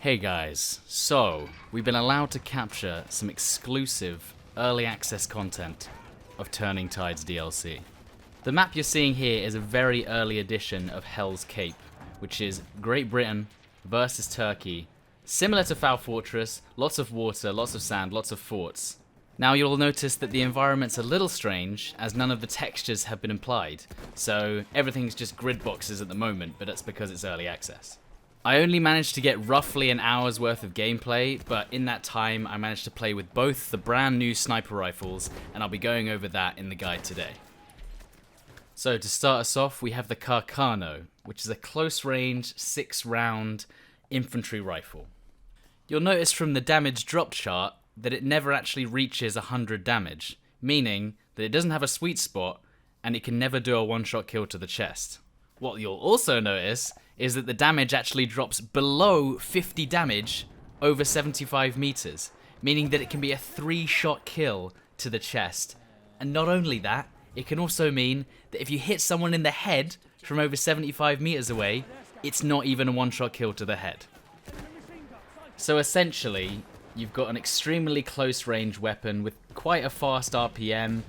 Hey guys, so we've been allowed to capture some exclusive early access content of Turning Tides DLC. The map you're seeing here is a very early edition of Hell's Cape, which is Great Britain versus Turkey. Similar to Foul Fortress, lots of water, lots of sand, lots of forts. Now you'll notice that the environment's a little strange, as none of the textures have been applied, so everything's just grid boxes at the moment, but that's because it's early access. I only managed to get roughly an hour's worth of gameplay, but in that time I managed to play with both the brand new sniper rifles, and I'll be going over that in the guide today. So to start us off, we have the Carcano, which is a close range 6-round infantry rifle. You'll notice from the damage drop chart that it never actually reaches 100 damage, meaning that it doesn't have a sweet spot and it can never do a one-shot kill to the chest. What you'll also notice is that the damage actually drops below 50 damage over 75 meters, meaning that it can be a 3-shot kill to the chest. And not only that, it can also mean that if you hit someone in the head from over 75 meters away, it's not even a 1-shot kill to the head. So essentially, you've got an extremely close range weapon with quite a fast RPM,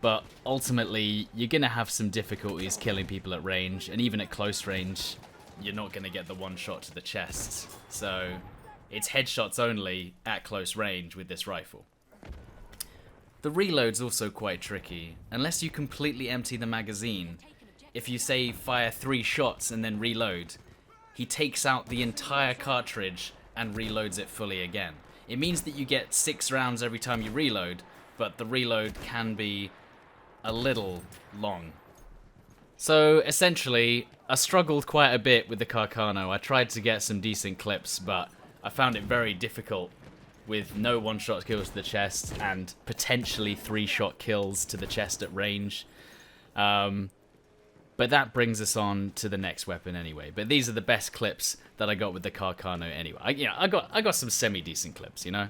but ultimately, you're going to have some difficulties killing people at range, and even at close range, you're not going to get the 1-shot to the chest. So, it's headshots only at close range with this rifle. The reload's also quite tricky. Unless you completely empty the magazine, if you say fire 3 shots and then reload, he takes out the entire cartridge and reloads it fully again. It means that you get 6 rounds every time you reload, but the reload can be a little long. So essentially, I struggled quite a bit with the Carcano. I tried to get some decent clips, but I found it very difficult with no 1-shot kills to the chest and potentially 3-shot kills to the chest at range. But that brings us on to the next weapon anyway. But these are the best clips that I got with the Carcano anyway. I got some semi-decent clips, you know?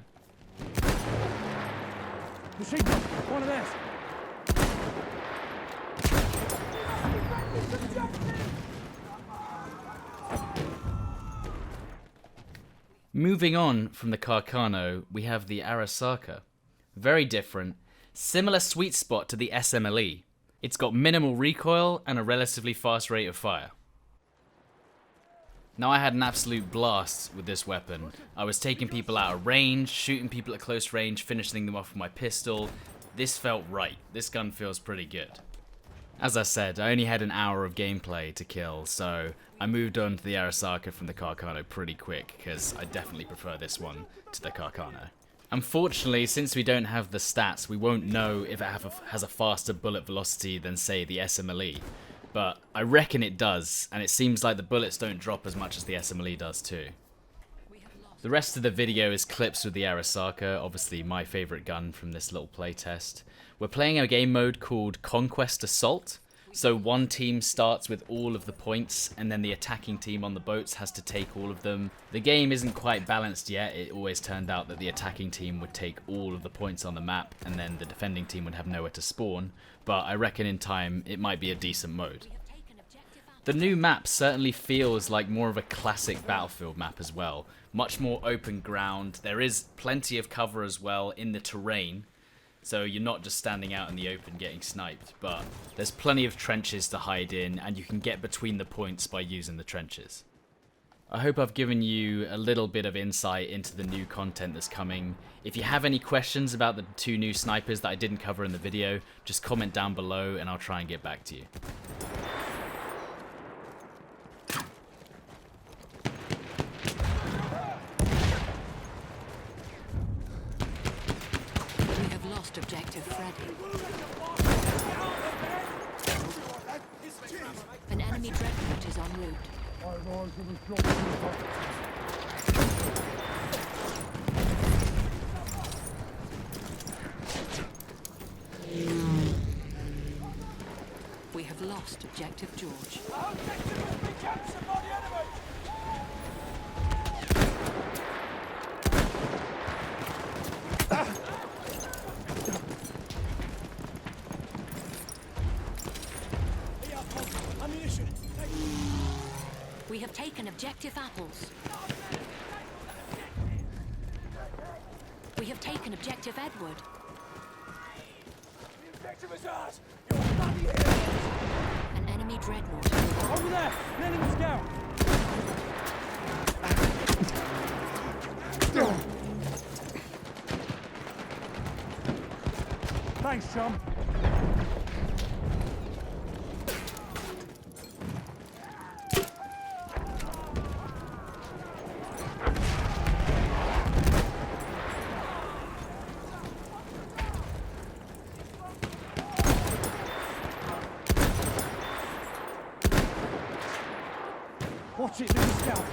Machine gun, one of theirs. Moving on from the Carcano, we have the Arisaka. Very different, similar sweet spot to the SMLE. It's got minimal recoil and a relatively fast rate of fire. Now I had an absolute blast with this weapon. I was taking people out of range, shooting people at close range, finishing them off with my pistol. This felt right. This gun feels pretty good. As I said, I only had an hour of gameplay to kill, so I moved on to the Arisaka from the Carcano pretty quick, because I definitely prefer this one to the Carcano. Unfortunately, since we don't have the stats, we won't know if it has a faster bullet velocity than, say, the SMLE. But I reckon it does, and it seems like the bullets don't drop as much as the SMLE does too. The rest of the video is clips with the Arisaka, obviously my favourite gun from this little playtest. We're playing a game mode called Conquest Assault, so one team starts with all of the points, and then the attacking team on the boats has to take all of them. The game isn't quite balanced yet. It always turned out that the attacking team would take all of the points on the map, and then the defending team would have nowhere to spawn, but I reckon in time it might be a decent mode. The new map certainly feels like more of a classic Battlefield map as well. Much more open ground. There is plenty of cover as well in the terrain, so you're not just standing out in the open getting sniped, but there's plenty of trenches to hide in, and you can get between the points by using the trenches. I hope I've given you a little bit of insight into the new content that's coming. If you have any questions about the 2 new snipers that I didn't cover in the video, just comment down below and I'll try and get back to you. We have lost objective Freddy. An enemy dreadnought is en route. We have lost objective George. We have taken objective apples. have taken objective Edward. The objective is ours! You're bloody idiots! An enemy dreadnought has arrived. Over there! An enemy scout! Thanks, chum. Watch it, there's a scout.